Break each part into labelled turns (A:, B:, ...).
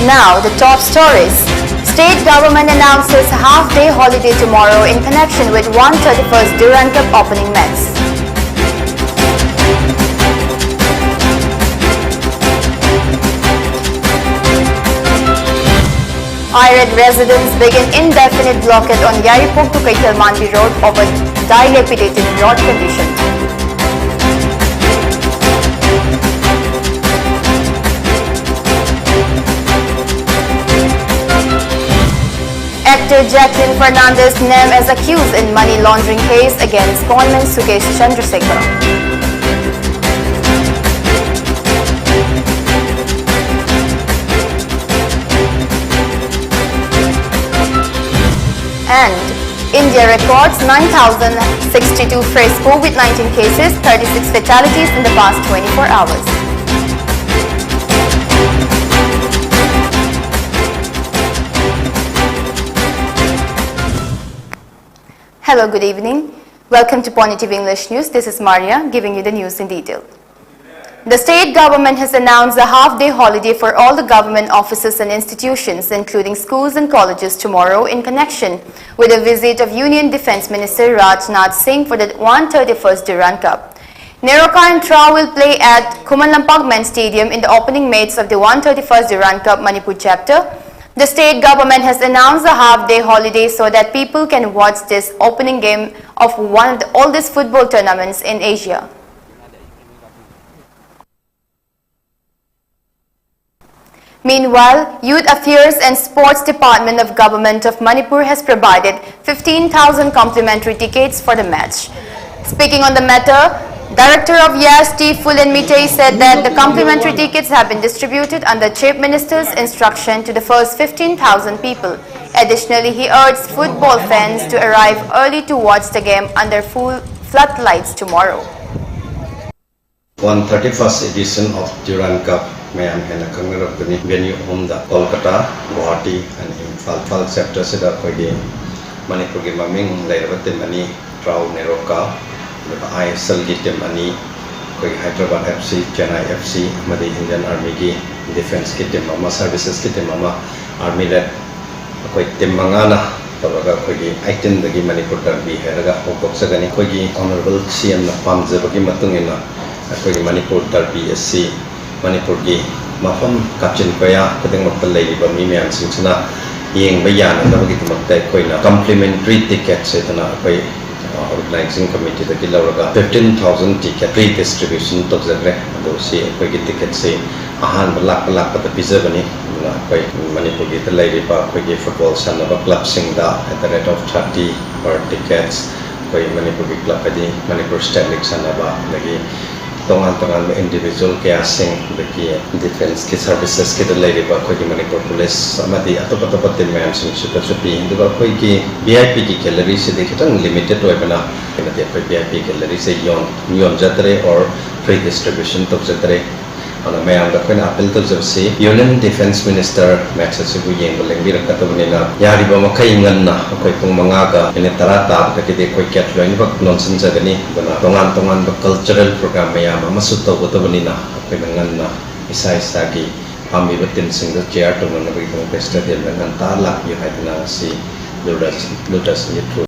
A: Now, the top stories. State government announces half-day holiday tomorrow in connection with 131st Durand Cup opening match. IRED residents begin indefinite blockade on Yaripok to Kaitalmanbi Road over dilapidated road condition. Actor Jacqueline Fernandez named as accused in money laundering case against conman KISHORCHANDRA. And India records 9,062 fresh COVID-19 cases, 36 fatalities in the past 24 hours. Hello, good evening. Welcome to PONYTV English News. This is Maria giving you the news in detail. The state government has announced a half-day holiday for all the government offices and institutions, including schools and colleges, tomorrow in connection with a visit of Union Defence Minister Rajnath Singh for the 131st Durand Cup. Neroka and Tra will play at Kumanlampak Men's Stadium in the opening match of the 131st Durand Cup Manipur chapter. The state government has announced a half-day holiday so that people can watch this opening game of one of the oldest football tournaments in Asia. Meanwhile, Youth Affairs and Sports Department of Government of Manipur has provided 15,000 complimentary tickets for the match. Speaking on the matter, Director of YAST Fulen Mitei said that the complimentary tickets have been distributed under Chief Minister's instruction to the first 15,000 people. Additionally, he urged football fans to arrive early to watch the game under full floodlights tomorrow.
B: 131st edition of Durand Cup Mayam Hena Kangarapani venue home the Kolkata, Guwahati and Imphal chapter Sida Kogi Manipur gi maming lairabate mani Trau Neroka ISL gi team ani koi Hyderabad FC, Chennai FC, Madi Indian Army gi defense ki team mama services ki team mama army led koi team mangana tawraga koi gi 18 dagi Manipur derby heraga hokok sagani koi gi honorable CM na pamjaba gi matungina koi gi Manipur derby SC Manipur gi mafam kapchin kaya kadang makta laiba mi miyam singsana yeng bayan na bagi tumakta koi na complimentary ticket setana koi organizing committee the kilauraga 15,000 ticket redistribution to jagre ado si koi gi ticket se ahan balak pada pizza bani na koi Manipur gi talai riba koi gi football sanaba club singda at the rate of 30 per tickets koi Manipur gi club adi Manipur state league sanaba lagi tongan individual kaya sing bagi defense ki services ki dalai riba koi gi Manipur police amadi atop team man sing super supi duga koi ki VIP ki gallery se dekitang limited hoy bana amadi koi VIP gallery se yon jatre or free distribution to jatre ana mayam da koi na appeal to jabsi Union Defence Minister match se bu yeng boleng bi rakata bunina yari ba makai ngan na koi pung manga ga ene tarata da ki de koi ket loin bak nonsen jagani bana tongan ba cultural program mayam amasu to go to bunina koi ngan na isa gi ami batin sing da chair to na bi to besta de ngan ta lak yu haitna si lutas ni tru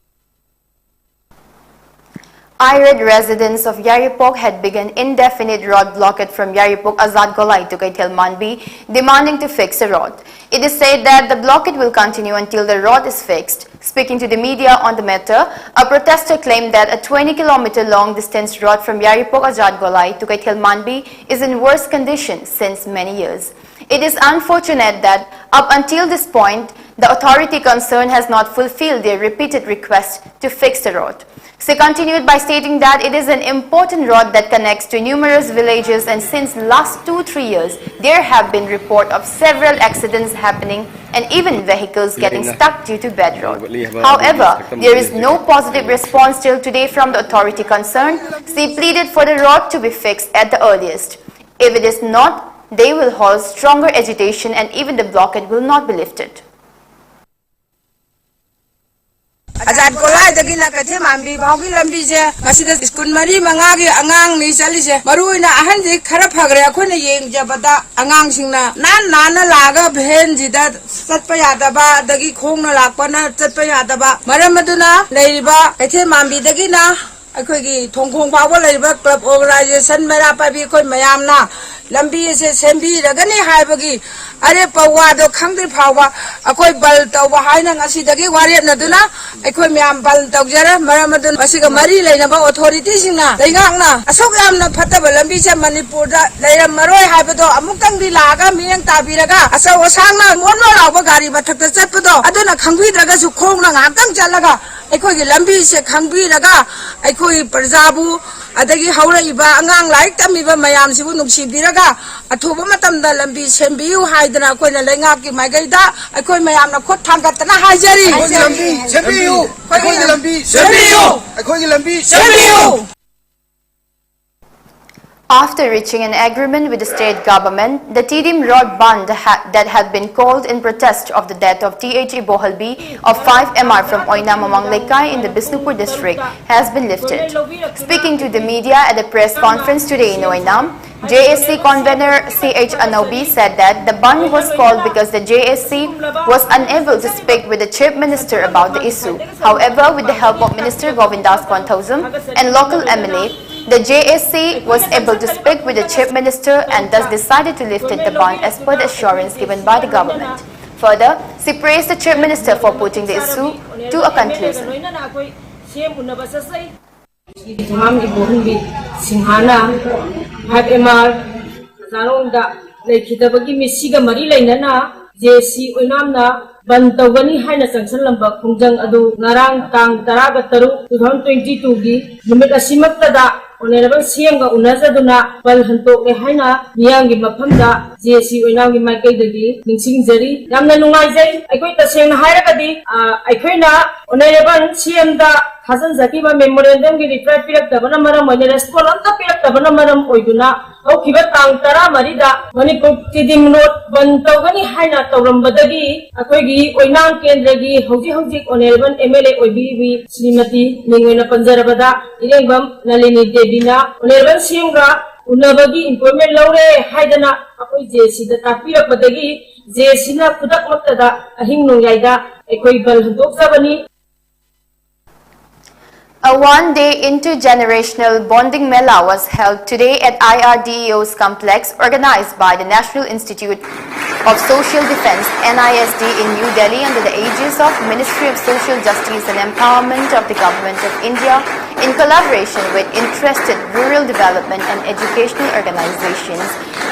A: IRED residents of Yaripok had begun indefinite road blockade from Yaripok Azad Golai to Kaitalmanbi, demanding to fix the road. It is said that the blockade will continue until the road is fixed. Speaking to the media on the matter, a protester claimed that a 20-kilometer long distance road from Yaripok Azad Golai to Kaitalmanbi is in worse condition since many years. It is unfortunate that up until this point, the authority concerned has not fulfilled their repeated request to fix the road. She continued by stating that it is an important road that connects to numerous villages, and since last 2-3 years, there have been reports of several accidents happening and even vehicles getting stuck due to bad road. However, there is no positive response till today from the authority concerned. She pleaded for the road to be fixed at the earliest. If it is not, they will hold stronger agitation and even the blockade will not be lifted.
C: Azad Kolai dagina kache mambi baugi lambi je masida school mari mangagi angang ni chali je maruina ahan ji khara phagre akhone yeng jabada angang singna nan laga bhen jida satpa yadaba dagi khongna lakpana chatpa yadaba maram aduna leiriba kache mambi dagina akhoi thongkhong pawa leiriba club organization mera pabi khoi mayamna lambi se sembi ragani haibagi are pawa do khangdi phawa akhoi bal tawa haina ngasi dagi warep naduna akhoi myam bal tawjara maramadun asiga mari leinaba authority singna leingakna asok yamna phataba lambi se manipur da leiram maroi haibado amuktang di laga miyang tabiraga asa osangna monno lawa gari bathakta chatpado aduna khangbi draga su khongna ngakang chalaga akhoi gi lambi se khangbi raga akhoi parjabu adagi haura iba angang laik tamiba mayam sibu nuksibiraga athuba matamda lambi sembiu haidana koina lengak ki maigaida akoi mayam na khot thangatna haijari lambi sembiu akoi lambi sembiu akoi lambi sembiu.
A: After reaching an agreement with the state government, the Tidim Road Band that had been called in protest of the death of T.H. Bohalbi of 5 MR from Oinamamang Lekay in the Bisnupur district has been lifted. Speaking to the media at a press conference today in Oinam, JSC convener C.H. Anobi said that the band was called because the JSC was unable to speak with the Chief Minister about the issue. However, with the help of Minister Govindas Konthausam and local MLA, the JSC was able to speak with the Chief Minister and thus decided to lift the ban as per the assurance given by the government. Further, she praised the Chief Minister for putting the issue to a conclusion.
D: Bantawani haina sanction lamba khungjang adu ngarang tang taraga taru 2022 gi numit asimakta da honorable CM ga unazaduna bal hanto ke haina miyang gi maphamda JC oinam gi maikai dagi ningsing jari yamna nungai jai aikoi taseng hairagadi aikoina honorable CM da Hasan Zakiba memorandum gi reply pirak tabana maram moine response amta pirak tabana maram oiduna au kiba tang tara marida manipur tidim note bantawani haina tawrambadagi akoi gi oinang kendragi hauji honorable MLA oibi Srimati Ningoina Panjarabada Irengbam Nalini Debina honorable CM ga unabagi employment laure haidana akoi JC da tapirakbadagi JC na kudak maktada ahing nongyaida akoi bal handok sabani.
A: A one-day intergenerational bonding mela was held today at IRDEO's complex organized by the National Institute of Social Defense NISD in New Delhi under the aegis of Ministry of Social Justice and Empowerment of the Government of India in collaboration with interested rural development and educational organizations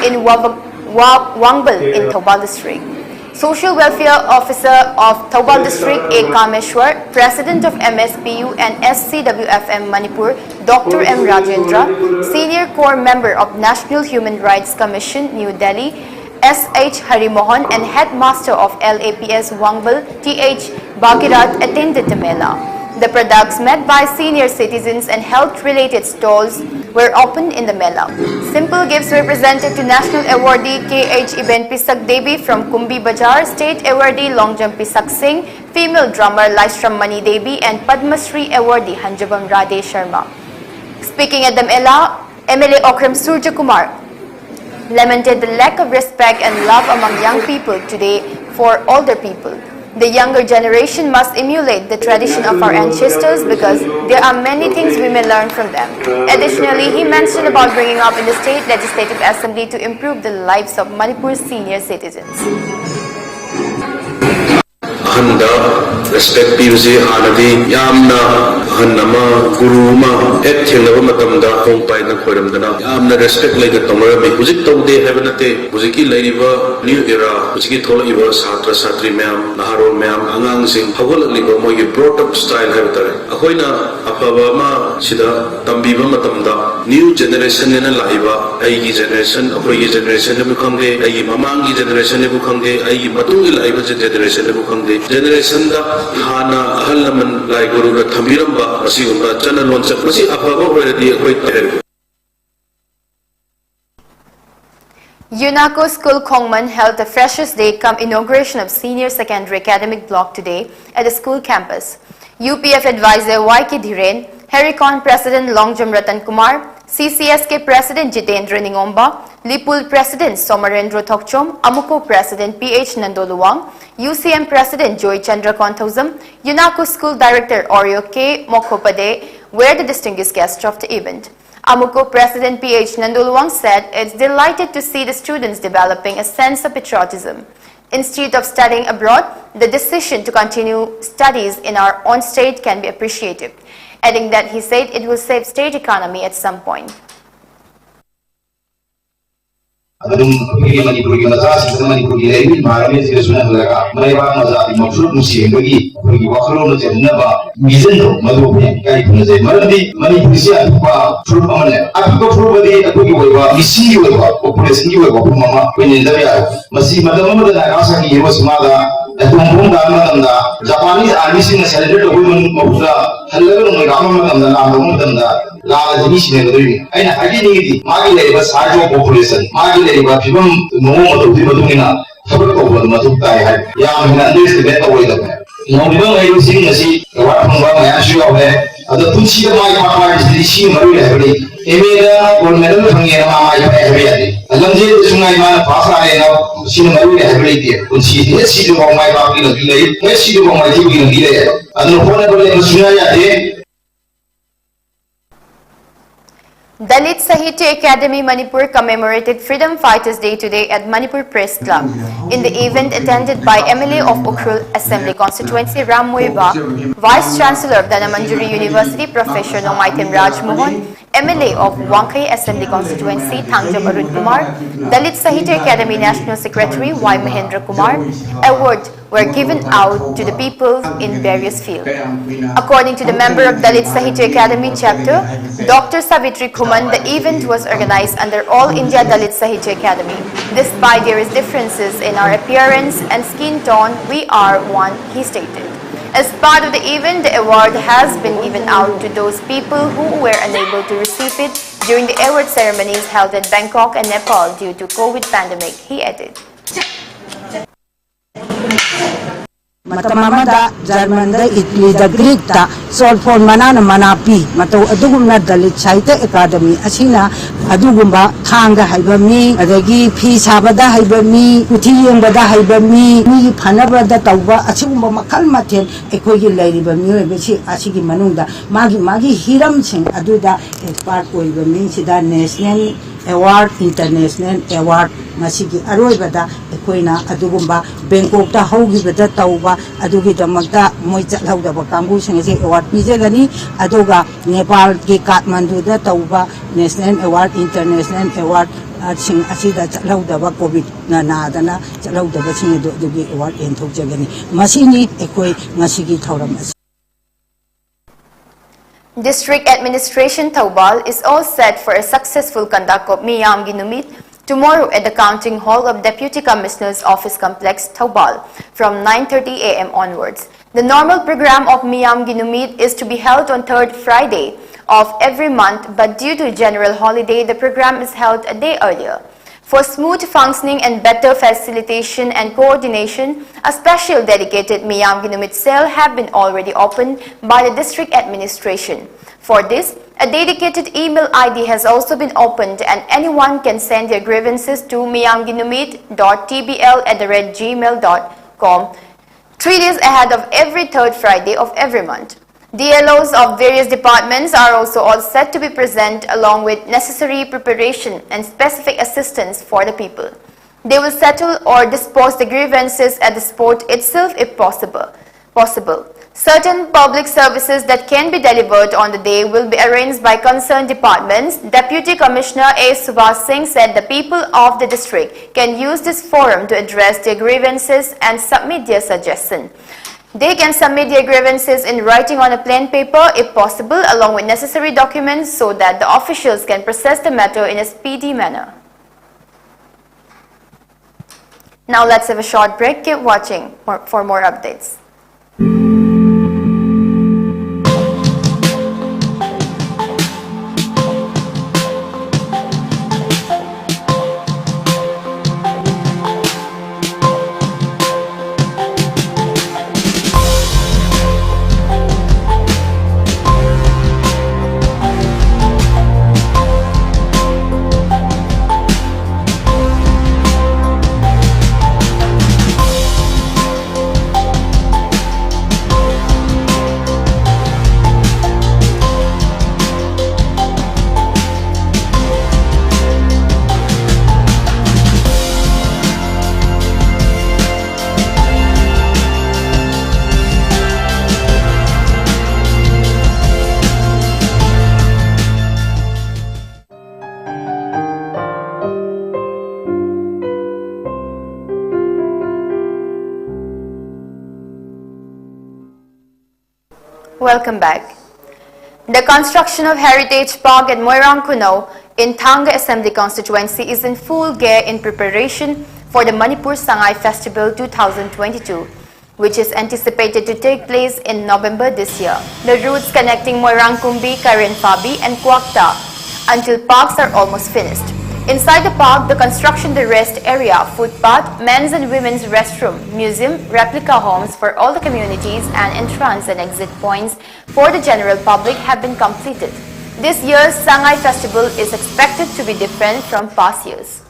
A: in Wangbal in Thoubal district. Social Welfare Officer of Thoubal District A. Kameshwar, President of MSPU and SCWFM Manipur, Dr. M. Rajendra, Senior Core Member of National Human Rights Commission, New Delhi, S.H. Harimohan, and Headmaster of LAPS Wangbal, T.H. Bhagirat attended the Mela. The products met by senior citizens and health-related stalls were opened in the Mela. Simple gifts were presented to National Awardee K.H. Iben Pisak Devi from Kumbi Bajar, State Awardee Longjam Pisak Singh, Female Drummer Laishram Mani Devi, and Padma Shri Awardee Hanjabam Radhe Sharma. Speaking at the Mela, MLA Okram Surja Kumar lamented the lack of respect and love among young people today for older people. The younger generation must emulate the tradition of our ancestors because there are many things we may learn from them. Additionally, he mentioned about bringing up in the State Legislative Assembly to improve the lives of Manipur's senior citizens.
E: Handa respect piusi hanadi yamna hanama guru ma ek thenaba matamda kongpai na khoramdana yamna respect lai ga tomarami hujik tawde habanate hujiki lairiba new era hujiki tholiba satra satri ma'am naharo ma'am angang sing hawalaliba mogi brought up style habatare ahoina apaba ma sida tambiba matamda new generation ena laiba aigi generation apoi generation ne bukhamge aigi mamangi generation ne bukhamge aigi matungi laiba generation ne bukhamge generation da hana ahalaman lai guru na thamiramba asigumba channel on masi afaba hoiradi akoi
A: UNACO School Khongman held the Freshers' Day cum inauguration of Senior Secondary Academic Block today at the school campus. UPF advisor YK Dhiren, Hericon President Longjam Ratan Kumar, CCSK President Jitendra Ningomba, Lipul President Somarendra Thokchom, Amuko President PH Nandoluwang, UCM President Joy Chandra Konthausam, UNACO School Director Oreo K. Mokhopade were the distinguished guests of the event. Amuko President PH Nandoluwang said it's delighted to see the students developing a sense of patriotism. Instead of studying abroad, the decision to continue studies in our own state can be appreciated, adding that he said it will save state economy at some point.
F: adum pagi manipur ki maza sistem manipur ki lebi marami se sunan laga maiba maza di maksud musim bagi pagi wakalo no jenna ba vision no madu pe kai thuna je marandi manipur si apa furu pamane aku furu badi aku ki waiba misi ki waiba population ki waiba mama penen da ya masi madam madam da rasa ki yero sumada atum da madam Japanese army sin celebrate ko mun mabuda halaga no rama madam da na madam da la jini sin ne doi aina haji ni di magi le ba sajo population magi le ba phibam no madu di madu ina sabar ko ba madu tai hai ya hina understand ta wai da no bi ba ai sin nasi wa thong ba ya shu ya be ada tunchi da magi ma ma di si maru le bali emeda gold medal thangi na ma ma ya be ya di alam je sungai ma phasa ne na sin maru le bali di tunchi ne si do ma ba ki no di le ne si do ma ji ki no di le adu phone bale sungai ya de
A: Dalit Sahitya Academy Manipur commemorated Freedom Fighters Day today at Manipur Press Club. In the event attended by MLA of Ukhrul Assembly Constituency Ram Muiba, Vice Chancellor of Danamanjuri University Professor Nomaitim Raj Mohan, MLA of WANGKHEMCHA Assembly Constituency Thangjam Arun Kumar, Dalit Sahitya Academy National Secretary Y. Mahendra Kumar, awards were given out to the people in various fields. According to the member of Dalit Sahitya Academy chapter, Dr. Savitri Kuman, the event was organized under All India Dalit Sahitya Academy. Despite there is differences in our appearance and skin tone, we are one, he stated. As part of the event, the award has been given out to those people who were unable to receive it during the award ceremonies held at Bangkok and Nepal due to COVID pandemic, he added.
G: Matamamada Germanda Italy the Greek ta solfon manana manapi mato adugumna Dalit Sahitya Academy asina adugumba thanga haibami adagi phi sabada haibami uthi yengada haibami mi phanabada tawba asugumba makal mathen ekogi lairiba miyoibesi asigi manungda magi hiram sing aduda expert oibami sida national award international award masigi aroibada ekoina adugumba Bangkok ta hogibada tawba adugi damakta moi chalhaudaba kangu singase award pijagani aduga Nepal ki Kathmandu da tawba national award international award sing asida chalhaudaba covid na nadana chalhaudaba sing adugi award enthokjagani masini ekoi ngasigi thauram.
A: District Administration Taubal is all set for a successful conduct of Miyam Ginumit tomorrow at the Counting Hall of Deputy Commissioner's Office Complex, Taubal, from 9:30 a.m. onwards. The normal program of Miyam Ginumit is to be held on third Friday of every month, but due to general holiday, the program is held a day earlier. For smooth functioning and better facilitation and coordination, a special dedicated Miyam Ginumit cell have been already opened by the district administration. For this, a dedicated email ID has also been opened and anyone can send their grievances to miyamginumit.tbl@gmail.com 3 days ahead of every third Friday of every month. DLOs of various departments are also all set to be present along with necessary preparation and specific assistance for the people. They will settle or dispose the grievances at the spot itself if possible. Certain public services that can be delivered on the day will be arranged by concerned departments. Deputy Commissioner A. Subhas Singh said the people of the district can use this forum to address their grievances and submit their suggestions. They can submit their grievances in writing on a plain paper if possible along with necessary documents so that the officials can process the matter in a speedy manner. Now let's have a short break. Keep watching for more updates. Welcome back. The construction of Heritage Park at Moirang Kuno in Thanga Assembly constituency is in full gear in preparation for the Manipur Sangay Festival 2022, which is anticipated to take place in November this year. The routes connecting Moirang Kumbi, Karen Fabi and Kwakta until parks are almost finished. Inside the park, the construction, the rest area, footpath, men's and women's restroom, museum, replica homes for all the communities and entrance and exit points for the general public have been completed. This year's Sangay Festival is expected to be different from past years.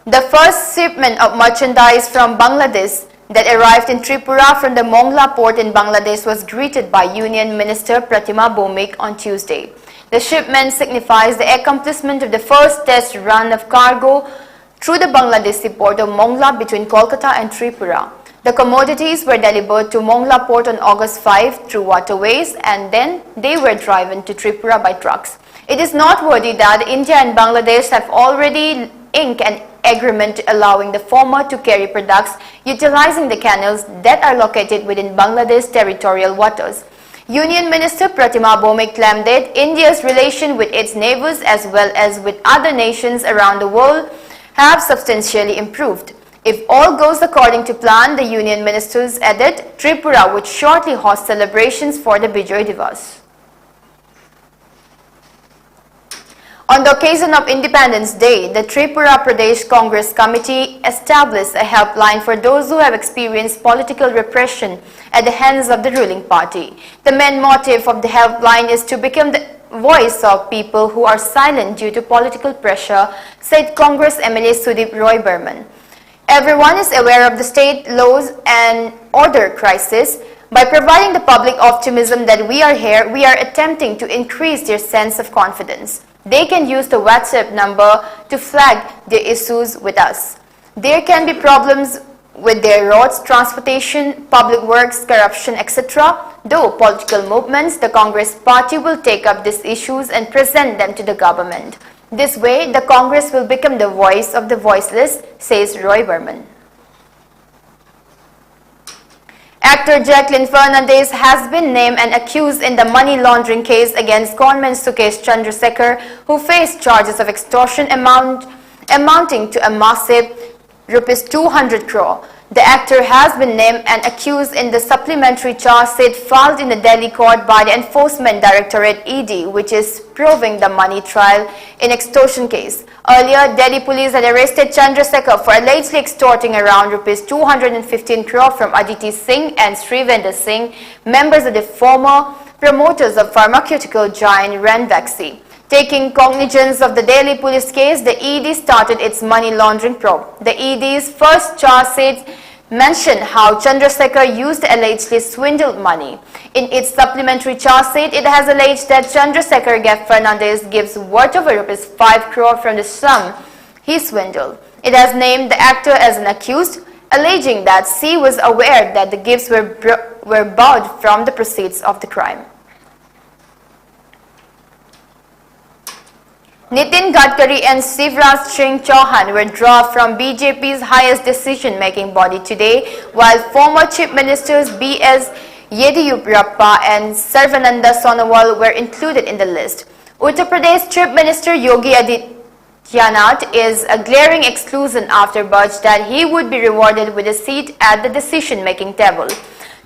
A: The first shipment of merchandise from Bangladesh that arrived in Tripura from the Mongla port in Bangladesh was greeted by Union Minister Pratima Bhowmik on Tuesday. The shipment signifies the accomplishment of the first test run of cargo through the Bangladeshi port of Mongla between Kolkata and Tripura. The commodities were delivered to Mongla port on August 5 through waterways and then they were driven to Tripura by trucks. It is noteworthy that India and Bangladesh have already inked an agreement allowing the former to carry products utilizing the canals that are located within Bangladesh territorial waters. Union Minister Pratima Bhowmik claimed that India's relation with its neighbors as well as with other nations around the world have substantially improved. If all goes according to plan, the Union Ministers added, Tripura would shortly host celebrations for the Bijoy Divas. On the occasion of Independence Day, the Tripura Pradesh Congress Committee established a helpline for those who have experienced political repression at the hands of the ruling party. The main motive of the helpline is to become the voice of people who are silent due to political pressure, said Congress MLA Sudip Roy Burman. Everyone is aware of the state laws and order crisis. By providing the public optimism that we are here, we are attempting to increase their sense of confidence. They can use the WhatsApp number to flag their issues with us. There can be problems with their roads, transportation, public works, corruption, etc. Though political movements, the Congress party will take up these issues and present them to the government. This way, the Congress will become the voice of the voiceless, says Roy Burman. Actor Jacqueline Fernandez has been named and accused in the money laundering case against conman Sukesh Chandrasekhar, who faced charges of extortion amounting to a massive ₹200 crore. The actor has been named and accused in the supplementary charge sheet filed in the Delhi court by the Enforcement Directorate ED, which is probing the money trial in extortion case. Earlier, Delhi police had arrested Chandrasekhar for allegedly extorting around ₹215 crore from Aditi Singh and Srivendra Singh, members of the former promoters of pharmaceutical giant Ranbaxy. Taking cognizance of the Delhi police case, the ED started its money laundering probe. The ED's first charge sheet mentioned how Chandrasekhar used to allegedly swindled money. In its supplementary charge sheet, it has alleged that Chandrasekhar gave Fernandez gifts worth over ₹5 crore from the sum he swindled. It has named the actor as an accused, alleging that she was aware that the gifts were bought from the proceeds of the crime. Nitin Gadkari and Shivraj Singh Chauhan were dropped from BJP's highest decision-making body today, while former Chief Ministers B.S. Yediyurappa and Sarvananda Sonowal were included in the list. Uttar Pradesh Chief Minister Yogi Adityanath is a glaring exclusion after budge that he would be rewarded with a seat at the decision-making table.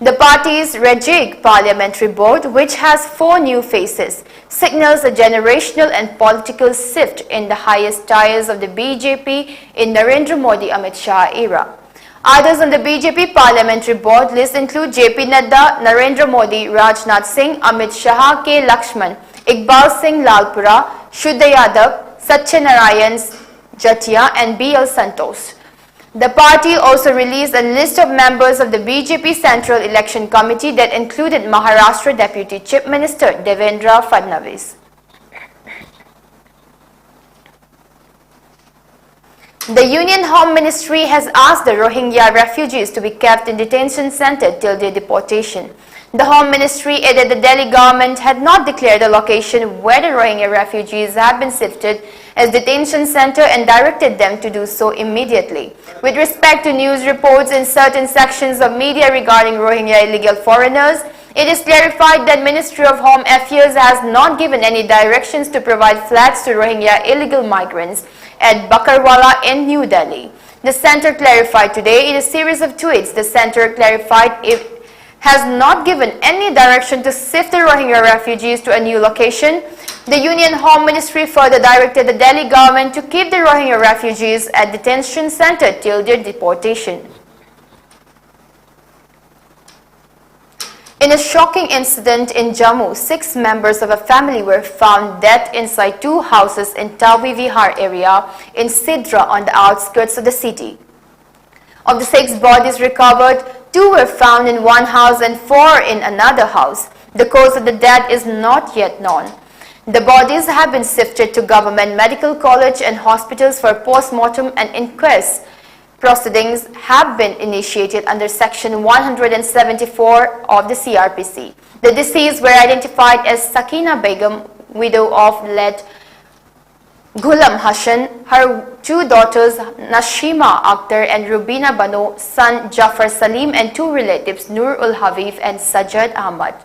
A: The party's Rajig Parliamentary Board, which has 4 new faces, signals a generational and political shift in the highest tiers of the BJP in Narendra Modi-Amit Shah era. Others on the BJP Parliamentary Board list include JP Nadda, Narendra Modi, Rajnath Singh, Amit Shah, K. Lakshman, Iqbal Singh Lalpura, Shuddha Yadav, Satyanarayan Jatia and B.L. Santosh. The party also released a list of members of the BJP Central Election Committee that included Maharashtra Deputy Chief Minister Devendra Fadnavis. The Union Home Ministry has asked the Rohingya refugees to be kept in detention center till their deportation. The Home Ministry added the Delhi government had not declared a location where the Rohingya refugees have been sifted as detention center and directed them to do so immediately. With respect to news reports in certain sections of media regarding Rohingya illegal foreigners, it is clarified that Ministry of Home Affairs has not given any directions to provide flats to Rohingya illegal migrants at Bakarwala in New Delhi. The center clarified today in a series of tweets. The center clarified it has not given any direction to sift the Rohingya refugees to a new location. The Union Home Ministry further directed the Delhi government to keep the Rohingya refugees at detention center till their deportation. In a shocking incident in Jammu, 6 members of a family were found dead inside 2 houses in Tawi Vihar area in Sidra on the outskirts of the city. Of the 6 bodies recovered, 2 were found in one house and 4 in another house. The cause of the death is not yet known. The bodies have been sifted to government medical college and hospitals for post-mortem, and inquest proceedings have been initiated under Section 174 of the CRPC. The deceased were identified as Sakina Begum, widow of late Ghulam Hassan, her 2 daughters Nashima Akhtar and Rubina Bano, son Jafar Salim, and 2 relatives Nur ul Havif and Sajjad Ahmad.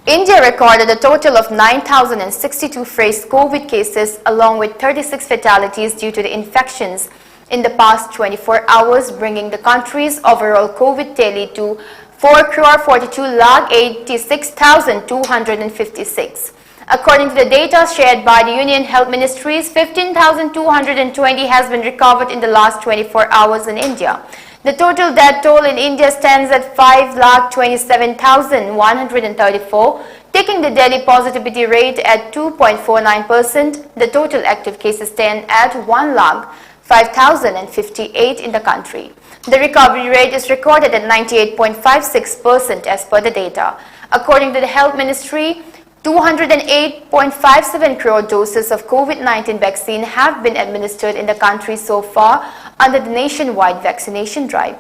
A: India recorded a total of 9,062 fresh COVID cases along with 36 fatalities due to the infections in the past 24 hours, bringing the country's overall COVID tally to 4,42,86,256. According to the data shared by the Union Health Ministries, 15,220 has been recovered in the last 24 hours in India. The total death toll in India stands at 5,27,134, taking the daily positivity rate at 2.49%. The total active cases stand at 1,05,058 in the country. The recovery rate is recorded at 98.56% as per the data. According to the Health Ministry, 208.57 crore doses of COVID-19 vaccine have been administered in the country so far under the nationwide vaccination drive.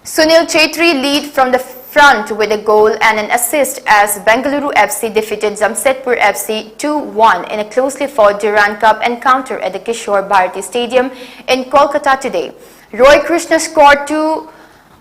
A: Sunil Chetri lead from the front with a goal and an assist as Bengaluru FC defeated Jamshedpur FC 2-1 in a closely fought Durand Cup encounter at the Kishore Bharati Stadium in Kolkata today. Roy Krishna scored 2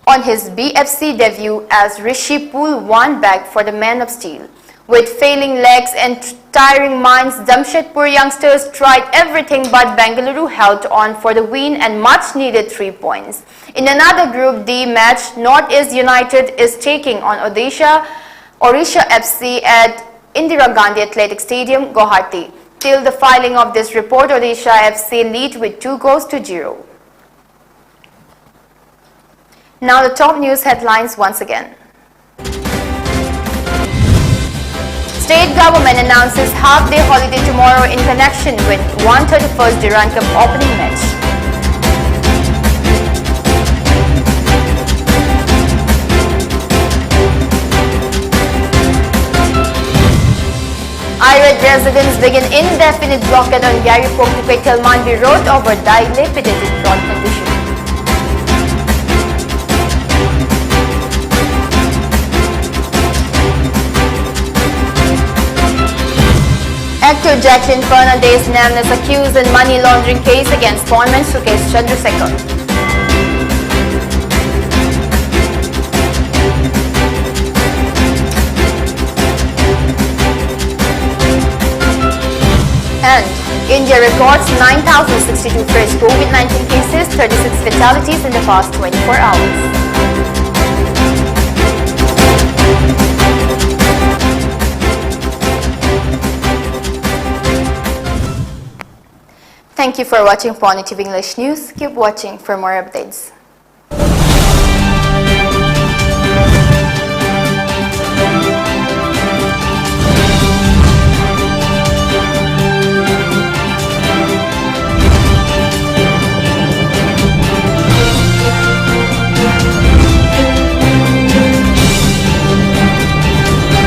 A: on his BFC debut as Rishi Pool won back for the Man of Steel. With failing legs and tiring minds, Jamshedpur youngsters tried everything but Bengaluru held on for the win and much needed 3 points. In another Group D match, North East United is taking on Odisha FC at Indira Gandhi Athletic Stadium, Guwahati. Till the filing of this report, Odisha FC lead with 2-0. Now the top news headlines once again. State government announces half-day holiday tomorrow in connection with 131st Durand Cup opening match. IRED residents begin indefinite blockade on Yaripok to Manbi Road over dilapidated road condition. Actor Jacqueline Fernandez named as accused in money laundering case against Pawnman KISHORCHANDRA. And India records 9,062 fresh COVID-19 cases, 36 fatalities in the past 24 hours. Thank you for watching PONYTV English News. Keep watching for more updates.